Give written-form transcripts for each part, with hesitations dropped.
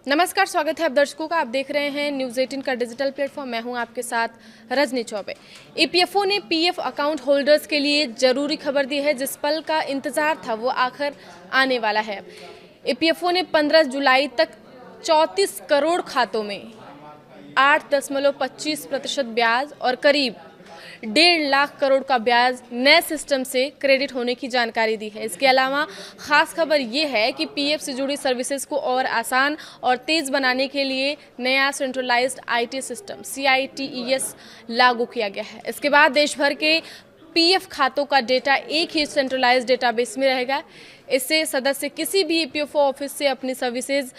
नमस्कार, स्वागत है आप दर्शकों का। आप देख रहे हैं न्यूज़ 18 का डिजिटल प्लेटफॉर्म। मैं हूं आपके साथ रजनी चौबे। ईपीएफओ ने पीएफ अकाउंट होल्डर्स के लिए जरूरी खबर दी है। जिस पल का इंतजार था वो आखिर आने वाला है। ईपीएफओ ने 15 जुलाई तक 34 करोड़ खातों में 8.25% ब्याज और करीब 1.5 लाख करोड़ का ब्याज नए सिस्टम से क्रेडिट होने की जानकारी दी है। इसके अलावा खास खबर ये है कि पीएफ से जुड़ी सर्विसेज को और आसान और तेज बनाने के लिए नया सेंट्रलाइज्ड आईटी सिस्टम CITES लागू किया गया है। इसके बाद देश भर के पीएफ खातों का डेटा एक ही सेंट्रलाइज्ड डेटाबेस में रहेगा। इससे सदस्य किसी भी ईपीएफओ ऑफिस से अपनी सर्विसेज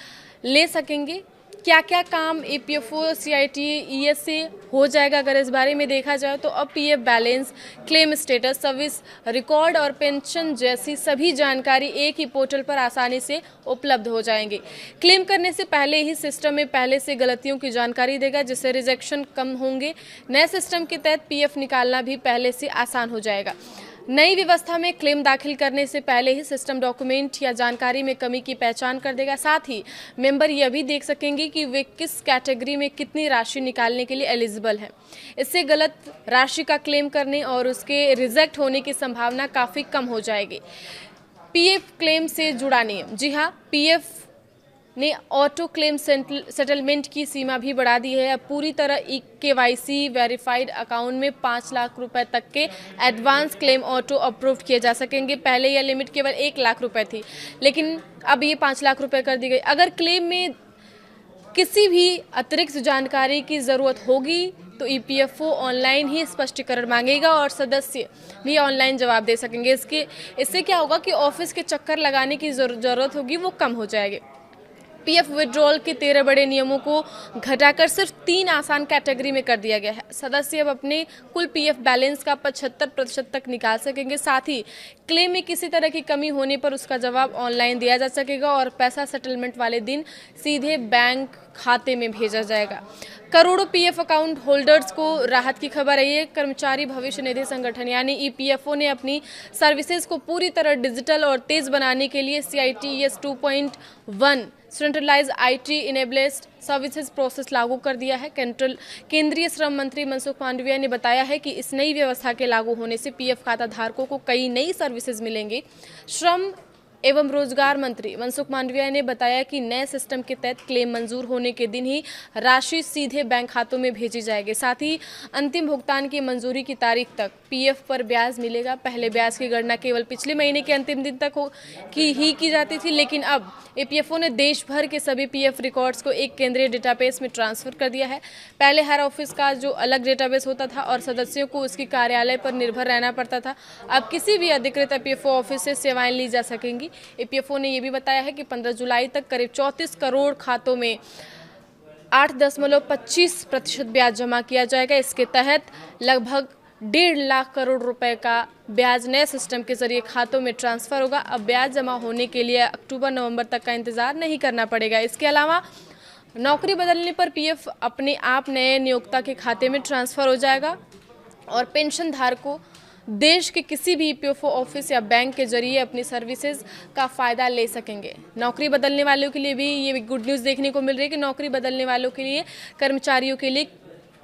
ले सकेंगे। क्या क्या काम ईपीएफओ CITES से हो जाएगा, अगर इस बारे में देखा जाए तो अब PF balance, claim status, service record और पेंशन जैसी सभी जानकारी एक ही पोर्टल पर आसानी से उपलब्ध हो जाएंगे। क्लेम करने से पहले ही सिस्टम में पहले से गलतियों की जानकारी देगा, जिससे रिजेक्शन कम होंगे। नए सिस्टम के तहत पीएफ निकालना भी पहले से आसान हो जाएगा। नई व्यवस्था में क्लेम दाखिल करने से पहले ही सिस्टम डॉक्यूमेंट या जानकारी में कमी की पहचान कर देगा। साथ ही मेंबर यह भी देख सकेंगे कि वे किस कैटेगरी में कितनी राशि निकालने के लिए एलिजिबल हैं। इससे गलत राशि का क्लेम करने और उसके रिजेक्ट होने की संभावना काफ़ी कम हो जाएगी। पीएफ क्लेम से जुड़ा नियम। जी हाँ, पीएफ ने ऑटो क्लेम सेटलमेंट की सीमा भी बढ़ा दी है। अब पूरी तरह KYC वेरीफाइड अकाउंट में 5 लाख रुपए तक के एडवांस क्लेम ऑटो अप्रूव किए जा सकेंगे। पहले यह लिमिट केवल 1 लाख रुपए थी, लेकिन अब ये 5 लाख रुपए कर दी गई। अगर क्लेम में किसी भी अतिरिक्त जानकारी की ज़रूरत होगी तो ईपीएफओ ऑनलाइन ही स्पष्टीकरण मांगेगा और सदस्य भी ऑनलाइन जवाब दे सकेंगे। इससे क्या होगा कि ऑफिस के चक्कर लगाने की ज़रूरत होगी, वो कम हो जाएगी। पीएफ विड्रॉल के 13 बड़े नियमों को घटाकर सिर्फ 3 आसान कैटेगरी में कर दिया गया है। सदस्य अब अपने कुल पीएफ बैलेंस का 75% तक निकाल सकेंगे। साथ ही क्लेम में किसी तरह की कमी होने पर उसका जवाब ऑनलाइन दिया जा सकेगा और पैसा सेटलमेंट वाले दिन सीधे बैंक खाते में भेजा जाएगा। करोड़ों पीएफ अकाउंट होल्डर्स को राहत की खबर है। ये कर्मचारी भविष्य निधि संगठन यानी ईपीएफओ ने अपनी सर्विसेज को पूरी तरह डिजिटल और तेज बनाने के लिए CITES 2.1 centralise IT enabled services process लागू कर दिया है। केंद्रीय श्रम मंत्री मनसुख मांडविया ने बताया है कि इस नई व्यवस्था के लागू होने से पीएफ खाता धारकों को कई नई सर्विसेज मिलेंगी। श्रम एवं रोजगार मंत्री मनसुख मांडविया ने बताया कि नए सिस्टम के तहत क्लेम मंजूर होने के दिन ही राशि सीधे बैंक खातों में भेजी जाएगी। साथ ही अंतिम भुगतान की मंजूरी की तारीख तक पीएफ पर ब्याज मिलेगा। पहले ब्याज की गणना केवल पिछले महीने के अंतिम दिन तक की जाती थी, लेकिन अब ईपीएफओ ने देश भर के सभी पीएफ रिकॉर्ड्स को एक केंद्रीय डेटाबेस में ट्रांसफर कर दिया है। पहले हर ऑफिस का जो अलग डेटाबेस होता था और सदस्यों को उसकी कार्यालय पर निर्भर रहना पड़ता था, अब किसी भी अधिकृत ईपीएफओ ऑफिस से सेवाएं ली जा सकेंगी। ईपीएफओ ने यह भी बताया है कि 15 जुलाई तक करीब 34 करोड़ खातों में 8.25% ब्याज जमा किया जाएगा। इसके तहत लगभग 1.5 लाख करोड़ रुपए का ब्याज नए सिस्टम के जरिए खातों में ट्रांसफर होगा। अब ब्याज जमा होने के लिए अक्टूबर-नवंबर तक का इंतजार नहीं करना पड़ेगा। इसके अलावा नौकरी बदलने पर पीएफ अपने आप नए नियोक्ता के खाते में ट्रांसफर हो जाएगा और पेंशन धारकों देश के किसी भी ईपीएफओ ऑफिस या बैंक के जरिए अपनी सर्विसेज का फ़ायदा ले सकेंगे। नौकरी बदलने वालों के लिए भी ये गुड न्यूज़ देखने को मिल रही है कि नौकरी बदलने वालों के लिए, कर्मचारियों के लिए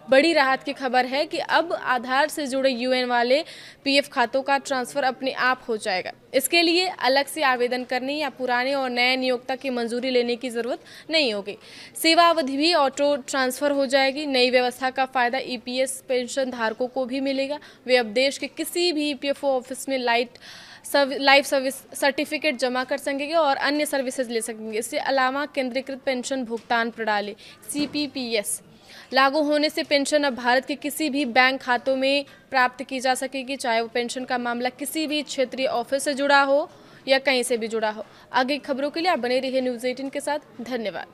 बड़ी राहत की खबर है कि अब आधार से जुड़े यूएन वाले पीएफ खातों का ट्रांसफ़र अपने आप हो जाएगा। इसके लिए अलग से आवेदन करने या पुराने और नए नियोक्ता की मंजूरी लेने की ज़रूरत नहीं होगी। सेवा अवधि भी ऑटो ट्रांसफ़र हो जाएगी। नई व्यवस्था का फ़ायदा ईपीएस पेंशन धारकों को भी मिलेगा। वे अब देश के किसी भी ईपीएफओ ऑफिस में लाइफ सर्विस सर्टिफिकेट जमा कर सकेंगे और अन्य सर्विसेज ले सकेंगे। इसके अलावा केंद्रीकृत पेंशन भुगतान प्रणाली CPPS लागू होने से पेंशन अब भारत के किसी भी बैंक खातों में प्राप्त की जा सकेगी, चाहे वो पेंशन का मामला किसी भी क्षेत्रीय ऑफिस से जुड़ा हो या कहीं से भी जुड़ा हो। आगे खबरों के लिए आप बने रहिए न्यूज़ 18 के साथ। धन्यवाद।